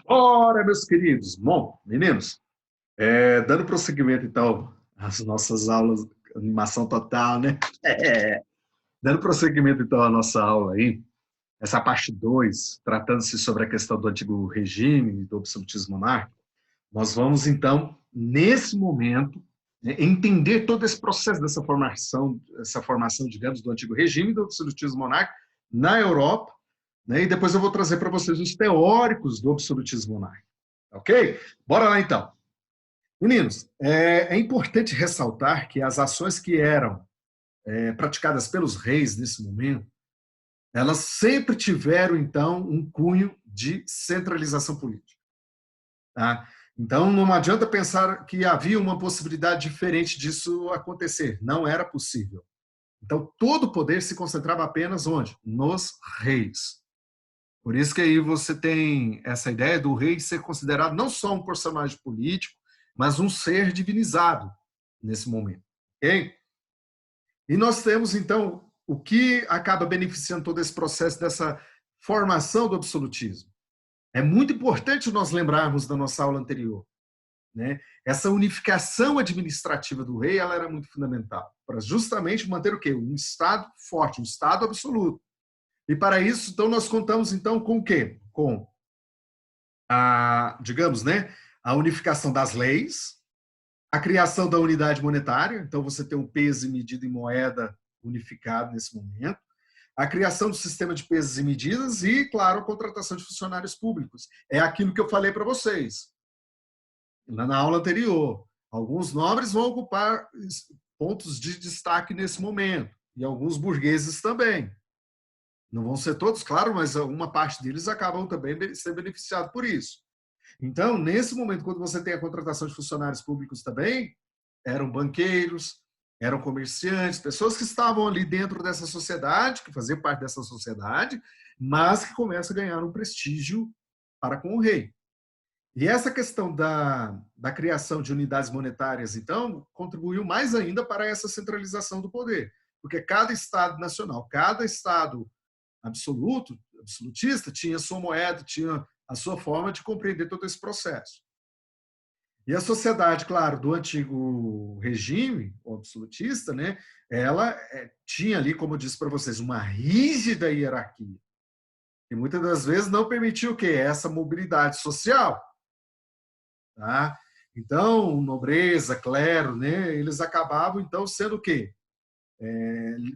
Ora, meus queridos, bom, meninos, dando prosseguimento, então, às nossas aulas, animação total, né? Dando prosseguimento, então, à nossa aula aí, essa parte 2, tratando-se sobre a questão do antigo regime, do absolutismo monárquico, nós vamos, então, nesse momento, né, entender todo esse processo dessa formação, digamos, do antigo regime e do absolutismo monárquico na Europa, né? E depois eu vou trazer para vocês os teóricos do absolutismo monárquico. Ok? Bora lá então. Meninos, é importante ressaltar que as ações que eram praticadas pelos reis nesse momento, elas sempre tiveram, então, um cunho de centralização política. Tá? Então, não adianta pensar que havia uma possibilidade diferente disso acontecer. Não era possível. Então, todo o poder se concentrava apenas onde? Nos reis. Por isso que aí você tem essa ideia do rei ser considerado não só um personagem político, mas um ser divinizado nesse momento. Ok? E nós temos, então, o que acaba beneficiando todo esse processo dessa formação do absolutismo. É muito importante nós lembrarmos da nossa aula anterior. Né? Essa unificação administrativa do rei ela era muito fundamental, para justamente manter o quê? Um Estado forte, um Estado absoluto. E para isso, então, nós contamos então com o quê? Com digamos, né, a unificação das leis, a criação da unidade monetária, então você tem um peso e medida em moeda unificado nesse momento, a criação do sistema de pesos e medidas e, claro, a contratação de funcionários públicos. É aquilo que eu falei para vocês na aula anterior. Alguns nobres vão ocupar pontos de destaque nesse momento, e alguns burgueses também. Não vão ser todos, claro, mas uma parte deles acabam também sendo beneficiados por isso. Então, nesse momento, quando você tem a contratação de funcionários públicos também, eram banqueiros, eram comerciantes, pessoas que estavam ali dentro dessa sociedade, que faziam parte dessa sociedade, mas que começam a ganhar um prestígio para com o rei. E essa questão da criação de unidades monetárias, então, contribuiu mais ainda para essa centralização do poder, porque cada Estado nacional, cada Estado absolutista, tinha sua moeda, tinha a sua forma de compreender todo esse processo. E a sociedade, claro, do antigo regime absolutista, né, ela tinha ali, como eu disse para vocês, uma rígida hierarquia. E muitas das vezes não permitia o quê? Essa mobilidade social. Tá? Então, nobreza, clero, né, eles acabavam, então, sendo o quê?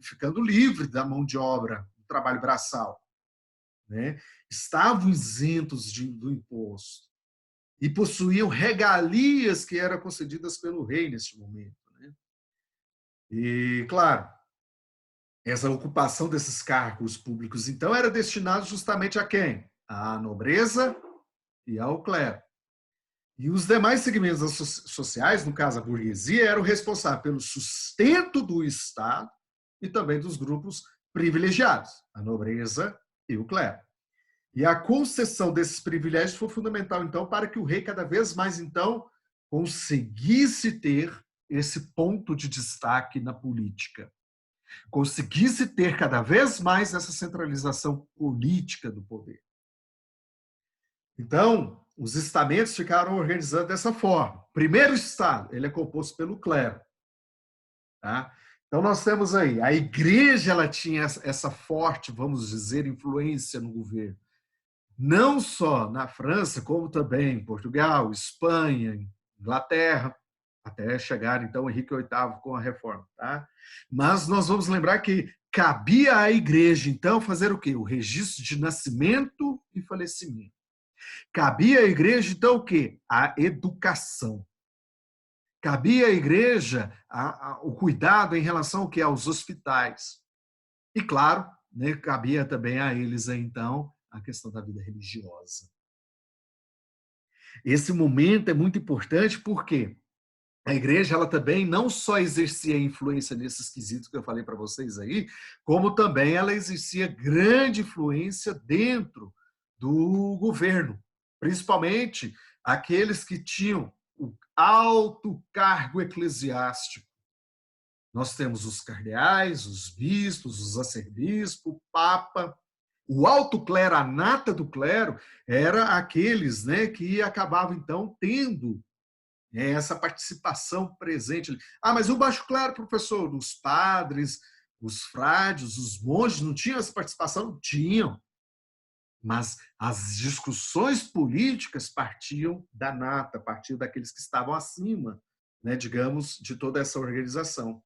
Ficando livre da mão de obra, do trabalho braçal. Né? Estavam isentos do imposto e possuíam regalias que eram concedidas pelo rei neste momento. Né? E, claro, essa ocupação desses cargos públicos, então, era destinada justamente a quem? À nobreza e ao clero. E os demais segmentos sociais, no caso a burguesia, eram responsáveis pelo sustento do Estado e também dos grupos privilegiados, a nobreza e o clero. E a concessão desses privilégios foi fundamental, então, para que o rei cada vez mais, então, conseguisse ter esse ponto de destaque na política, conseguisse ter cada vez mais essa centralização política do poder. Então, os estamentos ficaram organizados dessa forma. Primeiro estado, ele é composto pelo clero. Tá? Então, nós temos aí, a igreja ela tinha essa forte, vamos dizer, influência no governo. Não só na França, como também em Portugal, Espanha, Inglaterra, até chegar, então, Henrique VIII com a reforma. Tá? Mas nós vamos lembrar que cabia à igreja, então, fazer o quê? O registro de nascimento e falecimento. Cabia à igreja, então, o quê? A educação. Cabia à igreja o cuidado em relação ao quê? Aos hospitais. E, claro, né, cabia também a eles, então, a questão da vida religiosa. Esse momento é muito importante porque a igreja ela também não só exercia influência nesses quesitos que eu falei para vocês aí, como também ela exercia grande influência dentro do governo, principalmente aqueles que tinham o alto cargo eclesiástico. Nós temos os cardeais, os bispos, os arcebispos, o papa O alto clero, a nata do clero, era aqueles, né, que acabavam, então, tendo essa participação presente. Ah, mas o baixo clero, professor, os padres, os frades, os monges, não tinham essa participação? Tinham. Mas as discussões políticas partiam da nata, partiam daqueles que estavam acima, né, digamos, de toda essa organização.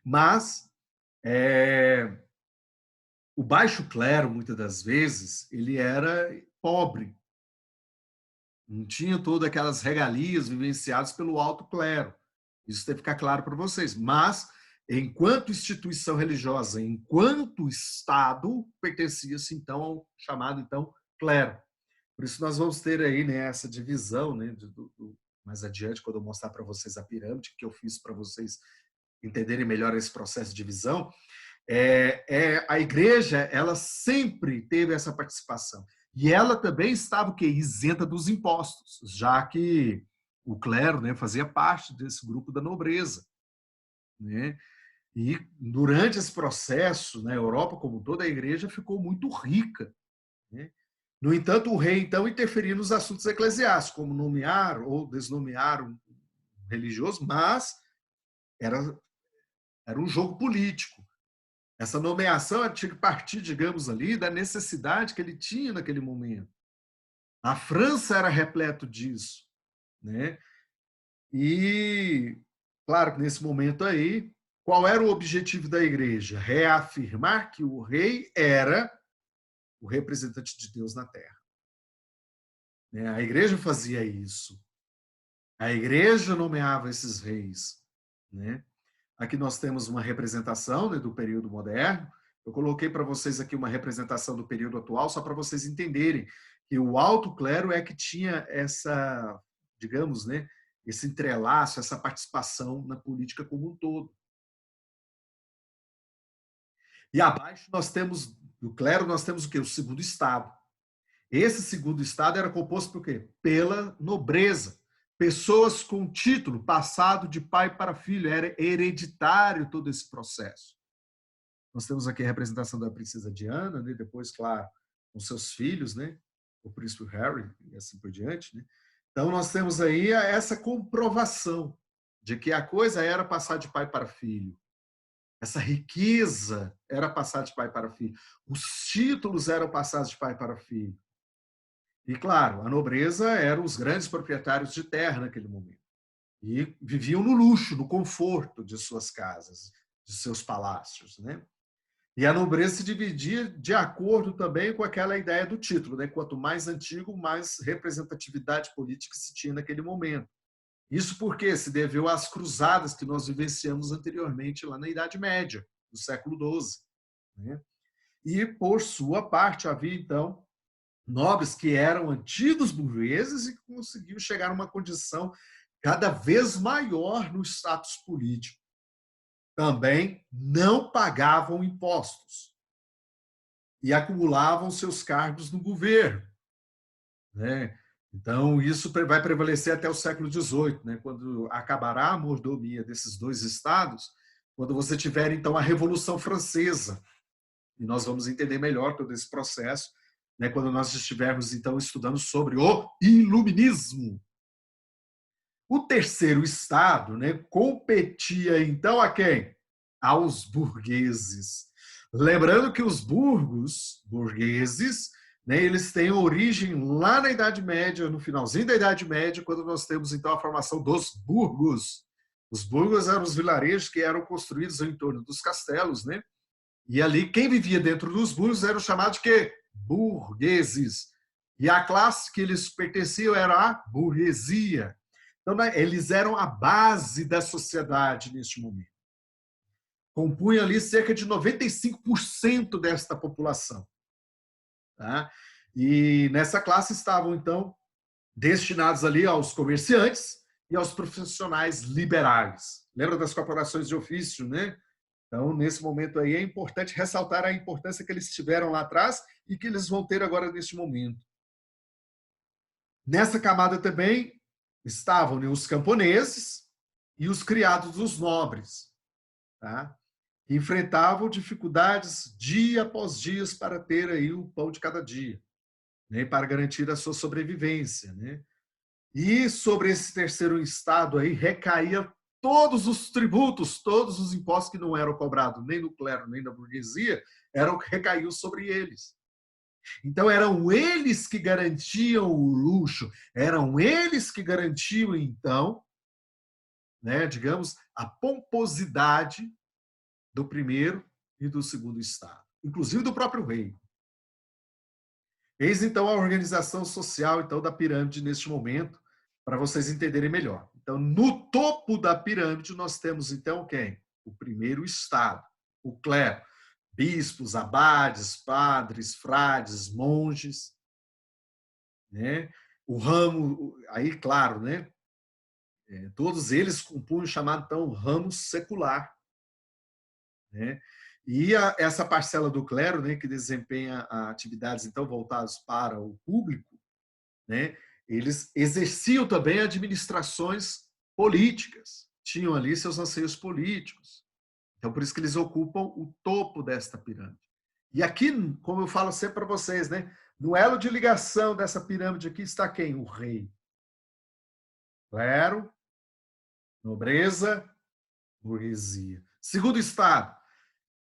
Mas o baixo clero, muitas das vezes, ele era pobre, não tinha todas aquelas regalias vivenciadas pelo alto clero. Isso tem que ficar claro para vocês. Mas, enquanto instituição religiosa, enquanto Estado, pertencia-se, então, ao chamado, então, clero. Por isso, nós vamos ter aí, né, essa divisão, né, mais adiante, quando eu mostrar para vocês a pirâmide, que eu fiz para vocês entenderem melhor esse processo de divisão. A igreja, ela sempre teve essa participação. E ela também estava o quê? Isenta dos impostos, já que o clero, né, fazia parte desse grupo da nobreza, né? E durante esse processo, na Europa como toda a igreja ficou muito rica, né? No entanto, o rei, então, interferia nos assuntos eclesiásticos, como nomear ou desnomear um religioso, mas era um jogo político. Essa nomeação tinha que partir, digamos ali, da necessidade que ele tinha naquele momento. A França era repleto disso, né? E, claro que nesse momento aí, qual era o objetivo da igreja? Reafirmar que o rei era o representante de Deus na terra. A igreja fazia isso. A igreja nomeava esses reis, né? Aqui nós temos uma representação, né, do período moderno. Eu coloquei para vocês aqui uma representação do período atual, só para vocês entenderem que o alto clero é que tinha essa, digamos, né, esse entrelaço, essa participação na política como um todo. E abaixo nós temos, do clero, nós temos o quê? O segundo estado. Esse segundo estado era composto por quê? Pela nobreza. Pessoas com título, passado de pai para filho, era hereditário todo esse processo. Nós temos aqui a representação da princesa Diana, né? Depois, claro, com seus filhos, né? O príncipe Harry e assim por diante, né? Então, nós temos aí essa comprovação de que a coisa era passar de pai para filho. Essa riqueza era passar de pai para filho. Os títulos eram passados de pai para filho. E, claro, a nobreza eram os grandes proprietários de terra naquele momento. E viviam no luxo, no conforto de suas casas, de seus palácios, né? E a nobreza se dividia de acordo também com aquela ideia do título, né? Quanto mais antigo, mais representatividade política se tinha naquele momento. Isso porque se deveu às cruzadas que nós vivenciamos anteriormente lá na Idade Média, do século XII, né? E, por sua parte, havia, então, nobres que eram antigos burgueses e conseguiam chegar a uma condição cada vez maior no status político. Também não pagavam impostos e acumulavam seus cargos no governo, né? Então, isso vai prevalecer até o século XVIII, né? Quando acabará a mordomia desses dois estados, quando você tiver, então, a Revolução Francesa. E nós vamos entender melhor todo esse processo, né, quando nós estivermos, então, estudando sobre o Iluminismo. O terceiro estado, né, competia, então, a quem? Aos burgueses. Lembrando que os burgueses, né, eles têm origem lá na Idade Média, no finalzinho da Idade Média, quando nós temos, então, a formação dos burgos. Os burgos eram os vilarejos que eram construídos em torno dos castelos, né? E ali, quem vivia dentro dos burgos eram chamados de quê? Burgueses. E a classe que eles pertenciam era a burguesia. Então, né, eles eram a base da sociedade neste momento. Compunham ali cerca de 95% desta população. Tá? E nessa classe estavam, então, destinados ali aos comerciantes e aos profissionais liberais. Lembra das corporações de ofício, né? Então, nesse momento aí, é importante ressaltar a importância que eles tiveram lá atrás e que eles vão ter agora neste momento. Nessa camada também estavam, né, os camponeses e os criados dos nobres, tá? enfrentavam dificuldades dia após dia para ter aí o pão de cada dia, né, para garantir a sua sobrevivência, né? E sobre esse terceiro estado aí recaía todos os tributos, todos os impostos que não eram cobrados nem do clero nem da burguesia, eram que recaíam sobre eles. Então eram eles que garantiam o luxo, eram eles que garantiam então, né, digamos, a pomposidade do primeiro e do segundo estado, inclusive do próprio rei. Eis então a organização social então da pirâmide neste momento, para vocês entenderem melhor. Então, no topo da pirâmide nós temos então quem? O primeiro estado, o clero, bispos, abades, padres, frades, monges, né? O ramo, aí claro, né? Todos eles compunham o chamado então ramo secular, né? E essa parcela do clero, né, que desempenha atividades então voltadas para o público, né, eles exerciam também administrações políticas, tinham ali seus anseios políticos. Então, por isso que eles ocupam o topo desta pirâmide. E aqui, como eu falo sempre para vocês, né, no elo de ligação dessa pirâmide aqui está quem? O rei. Clero, nobreza, burguesia. Segundo estado,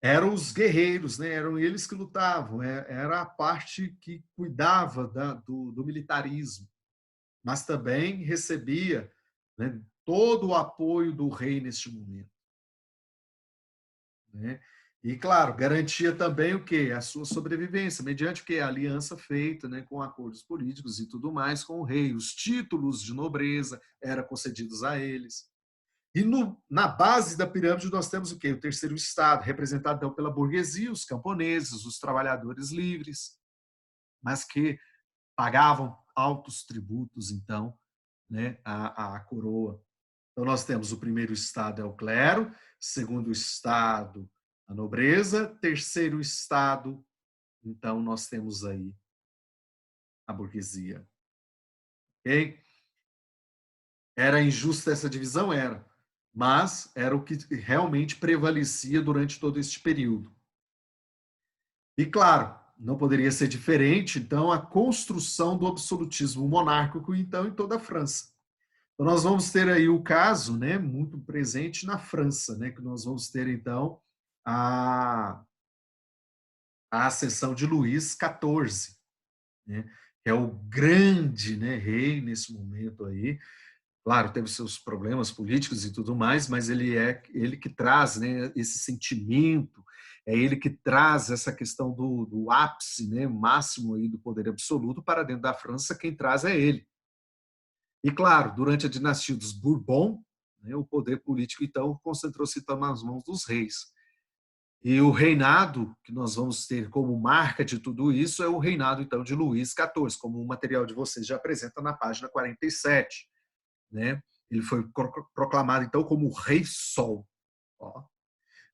eram os guerreiros, né? Eram eles que lutavam, era a parte que cuidava do militarismo, mas também recebia, né, todo o apoio do rei neste momento, né? E, claro, garantia também o quê? A sua sobrevivência, mediante o quê? A aliança feita, né, com acordos políticos e tudo mais com o rei. Os títulos de nobreza eram concedidos a eles. E na base da pirâmide nós temos o quê? O terceiro estado, representado então pela burguesia, os camponeses, os trabalhadores livres, mas que pagavam altos tributos, então, né, à coroa. Então, nós temos o primeiro estado é o clero, segundo estado, a nobreza, terceiro estado, então, nós temos aí a burguesia. Ok? Era injusta essa divisão? Era. Mas era o que realmente prevalecia durante todo este período. E, claro, não poderia ser diferente, então, a construção do absolutismo monárquico, então, em toda a França. Então, nós vamos ter aí o caso, né, muito presente na França, né, que nós vamos ter, então, a, a ascensão de Luís XIV, né, que é o grande, né, rei nesse momento aí. Claro, teve seus problemas políticos e tudo mais, mas ele é ele que traz, né, esse sentimento, é ele que traz essa questão do ápice, né, máximo aí do poder absoluto para dentro da França, quem traz é ele. E, claro, durante a dinastia dos Bourbon, né, o poder político, então, concentrou-se então, nas mãos dos reis. E o reinado que nós vamos ter como marca de tudo isso é o reinado, então, de Luís XIV, como o material de vocês já apresenta na página 47. Né? Ele foi proclamado, então, como o Rei Sol. Ó,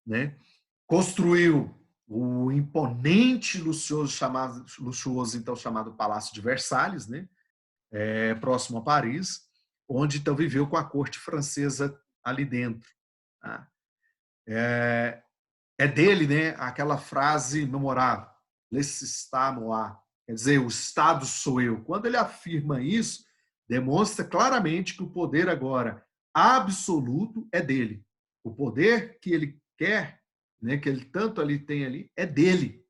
né? Construiu o imponente luxuoso, então, chamado Palácio de Versalhes, né? Próximo a Paris, onde então viveu com a corte francesa ali dentro. Tá? É dele, né, aquela frase memorável, "L'État moi", quer dizer, o Estado sou eu. Quando ele afirma isso, demonstra claramente que o poder agora absoluto é dele. O poder que ele quer, né, que ele tanto ali tem ali, é dele.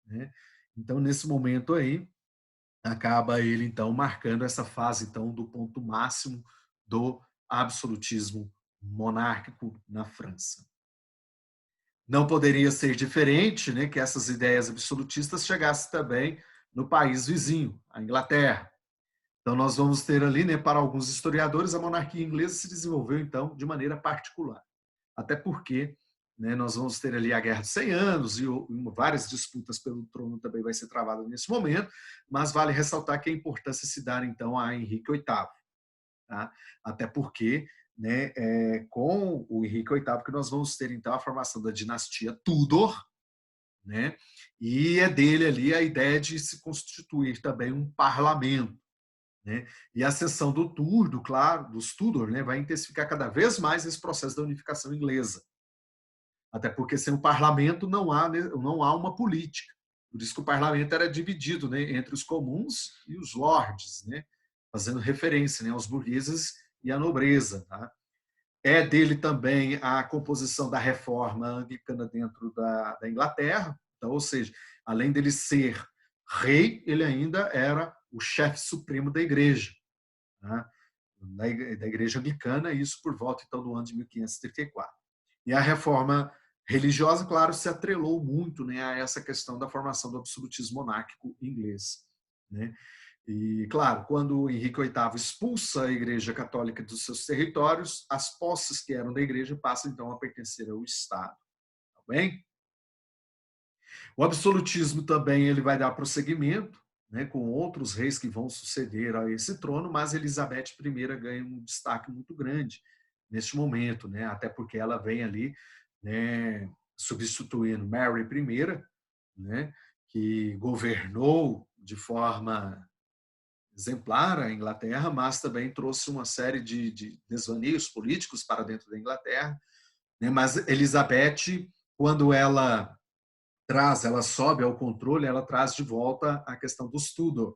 Né? Então, nesse momento aí, acaba ele então marcando essa fase então do ponto máximo do absolutismo monárquico na França. Não poderia ser diferente, né, que essas ideias absolutistas chegassem também no país vizinho, a Inglaterra. Então nós vamos ter ali, né, para alguns historiadores, a monarquia inglesa se desenvolveu então de maneira particular. Até porque, né, nós vamos ter ali a Guerra de 100 Anos e várias disputas pelo trono também vai ser travada nesse momento, mas vale ressaltar que a importância se dá então a Henrique VIII. Tá? Até porque, né, com o Henrique VIII que nós vamos ter então a formação da dinastia Tudor, né, e é dele ali a ideia de se constituir também um parlamento. Né? E a ascensão do Tudor, claro, dos Tudor, né, vai intensificar cada vez mais esse processo da unificação inglesa. Até porque sem o parlamento não há uma política. Por isso que o parlamento era dividido, né, entre os comuns e os lords, né, fazendo referência, né, aos burgueses e à nobreza. Tá? É dele também a composição da reforma anglicana dentro da Inglaterra. Então, ou seja, além dele ser rei, ele ainda era o chefe supremo da igreja, tá? Da igreja anglicana, isso por volta então do ano de 1534. E a reforma religiosa, claro, se atrelou muito, né, a essa questão da formação do absolutismo monárquico inglês, né? E, claro, quando Henrique VIII expulsa a Igreja Católica dos seus territórios, as posses que eram da Igreja passam, então, a pertencer ao Estado. Tá bem? O absolutismo também ele vai dar prosseguimento, né, com outros reis que vão suceder a esse trono, mas Elizabeth I ganha um destaque muito grande neste momento, né, até porque ela vem ali, né, substituindo Mary I, né, que governou de forma exemplar a Inglaterra, mas também trouxe uma série de desvaneios políticos para dentro da Inglaterra, né? Mas Elizabeth, quando ela sobe ao controle, ela traz de volta a questão dos Tudor,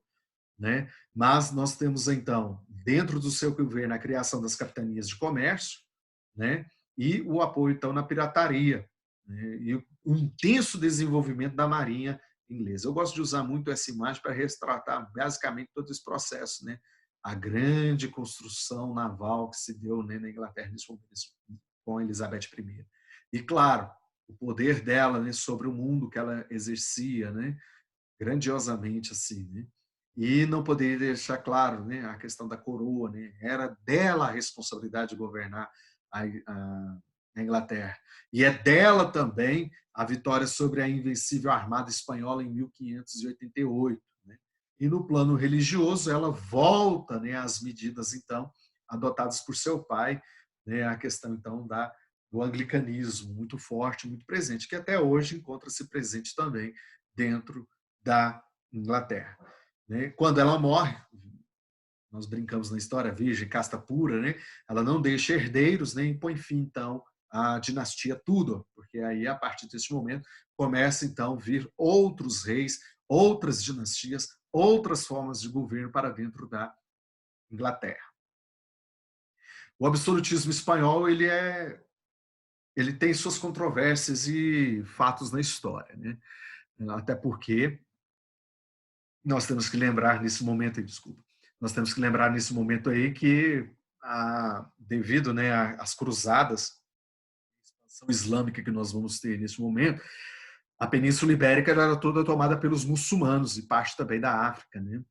né? Mas nós temos então, dentro do seu governo, a criação das capitanias de comércio, né? E o apoio então na pirataria, né? E o intenso desenvolvimento da marinha inglesa. Eu gosto de usar muito essa imagem para retratar basicamente todo esse processo, né? A grande construção naval que se deu, né, na Inglaterra nesse momento, com Elizabeth I. E claro, o poder dela, né, sobre o mundo que ela exercia, né, grandiosamente assim, né? E não poderia deixar claro, né, a questão da coroa, né? Era dela a responsabilidade de governar a Inglaterra. E é dela também a vitória sobre a invencível Armada Espanhola em 1588. Né? E no plano religioso, ela volta, né, às medidas, então, adotadas por seu pai, né, a questão, então, do anglicanismo, muito forte, muito presente, que até hoje encontra-se presente também dentro da Inglaterra. Né? Quando ela morre, nós brincamos na história, virgem, casta pura, né? Ela não deixa herdeiros, nem põe fim, então, à dinastia Tudor, porque aí, a partir desse momento, começa, então, a vir outros reis, outras dinastias, outras formas de governo para dentro da Inglaterra. O absolutismo espanhol, ele tem suas controvérsias e fatos na história, né? Até porque nós temos que lembrar nesse momento aí, desculpa, nós temos que lembrar nesse momento aí que, devido, né, às cruzadas, a expansão islâmica que nós vamos ter nesse momento, a Península Ibérica era toda tomada pelos muçulmanos e parte também da África, né?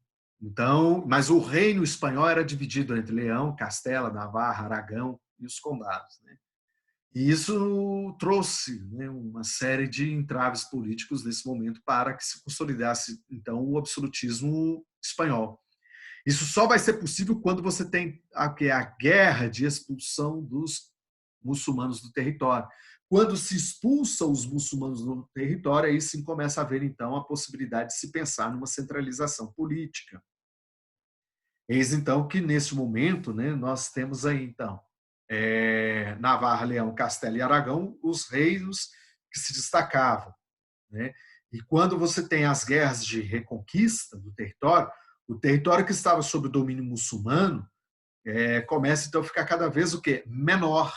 Então, mas o reino espanhol era dividido entre Leão, Castela, Navarra, Aragão e os condados, né? E isso trouxe, né, uma série de entraves políticos nesse momento para que se consolidasse, então, o absolutismo espanhol. Isso só vai ser possível quando você tem a guerra de expulsão dos muçulmanos do território. Quando se expulsa os muçulmanos do território, aí sim começa a haver, então, a possibilidade de se pensar numa centralização política. Eis, então, que, nesse momento, né, nós temos aí, então, Navarra, Leão, Castela e Aragão, os reinos que se destacavam. Né? E quando você tem as guerras de reconquista do território, o território que estava sob o domínio muçulmano começa, então, a ficar cada vez o quê? Menor.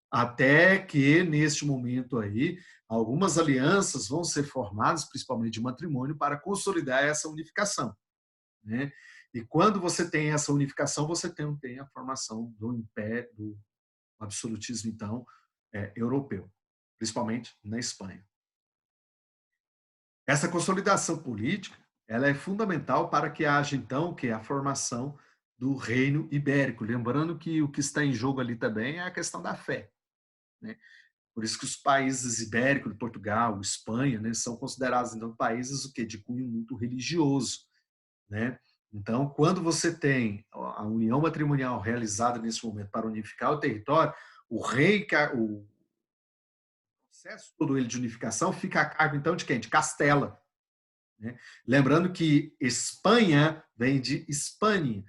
Até que, neste momento aí, algumas alianças vão ser formadas, principalmente de matrimônio, para consolidar essa unificação. Né? E quando você tem essa unificação, você tem a formação do império, do absolutismo, então, europeu, principalmente na Espanha. Essa consolidação política, ela é fundamental para que haja, então, que é a formação do reino ibérico. Lembrando que o que está em jogo ali também é a questão da fé. Né? Por isso que os países ibéricos, Portugal, Espanha, né, são considerados, então, países o quê? De cunho muito religioso. Né? Então, quando você tem a união matrimonial realizada nesse momento para unificar o território, o rei, o processo todo ele de unificação fica a cargo, então, de quem? De Castela. Né? Lembrando que Espanha vem de Hispânia,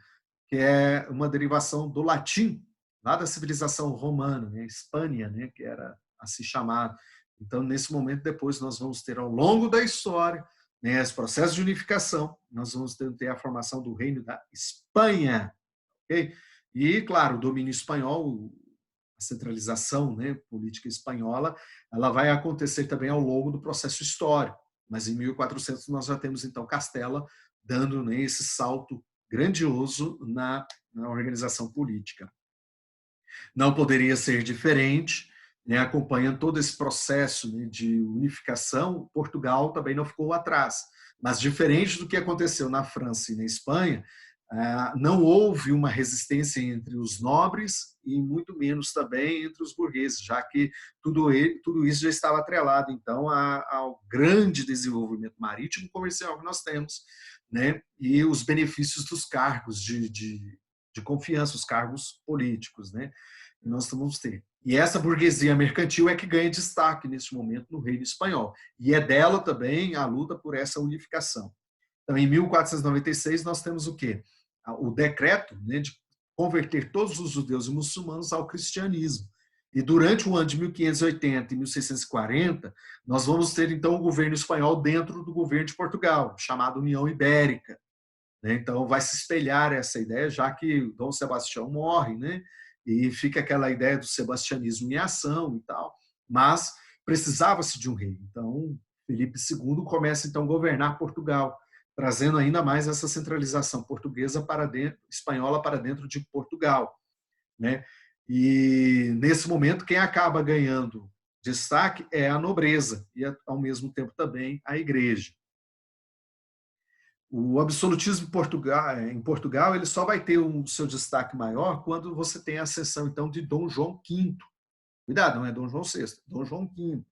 que é uma derivação do latim, lá da civilização romana, né? Hispânia, né? Que era assim chamado. Então, nesse momento, depois nós vamos ter, ao longo da história, né, esse processo de unificação, nós vamos ter a formação do Reino da Espanha. Okay? E, claro, o domínio espanhol, a centralização, né, política espanhola, ela vai acontecer também ao longo do processo histórico. Mas em 1400 nós já temos, então, Castela dando, né, esse salto grandioso na organização política. Não poderia ser diferente, né, acompanhando todo esse processo, né, de unificação, Portugal também não ficou atrás. Mas, diferente do que aconteceu na França e na Espanha, não houve uma resistência entre os nobres e muito menos também entre os burgueses, já que tudo isso já estava atrelado, então, ao grande desenvolvimento marítimo e comercial que nós temos, né, e os benefícios dos cargos de confiança, os cargos políticos, né, que nós vamos ter. E essa burguesia mercantil é que ganha destaque neste momento no Reino Espanhol. E é dela também a luta por essa unificação. Então, em 1496, nós temos o quê? O decreto, né, de converter todos os judeus e muçulmanos ao cristianismo. E durante o ano de 1580 e 1640, nós vamos ter, então, o governo espanhol dentro do governo de Portugal, chamado União Ibérica. Então, vai se espelhar essa ideia, já que Dom Sebastião morre, né? E fica aquela ideia do sebastianismo em ação e tal, mas precisava-se de um rei. Então, Felipe II começa, então, a governar Portugal, trazendo ainda mais essa centralização portuguesa para dentro, espanhola para dentro de Portugal, né? E, nesse momento, quem acaba ganhando destaque é a nobreza e, ao mesmo tempo, também a igreja. O absolutismo em Portugal ele só vai ter o seu destaque maior quando você tem a ascensão, então, de Dom João V. Cuidado, não é Dom João VI, Dom João V.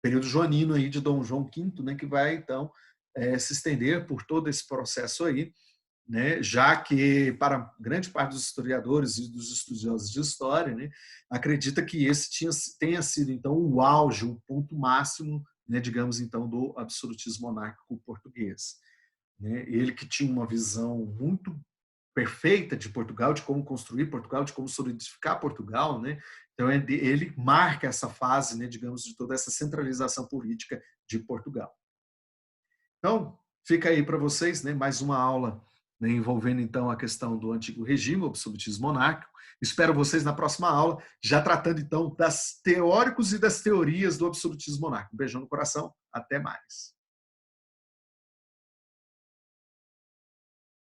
Período joanino aí de Dom João V, né, que vai, então, se estender por todo esse processo aí, né, já que, para grande parte dos historiadores e dos estudiosos de história, né, acredita que esse tenha sido, então, o auge, o ponto máximo, né, digamos, então, do absolutismo monárquico português. Ele que tinha uma visão muito perfeita de Portugal, de como construir Portugal, de como solidificar Portugal, né? Então ele marca essa fase, né, digamos, de toda essa centralização política de Portugal. Então fica aí para vocês, né, mais uma aula, né, envolvendo então a questão do antigo regime, o absolutismo monárquico. Espero vocês na próxima aula, já tratando então das teóricos e das teorias do absolutismo monárquico. Um beijão no coração, até mais.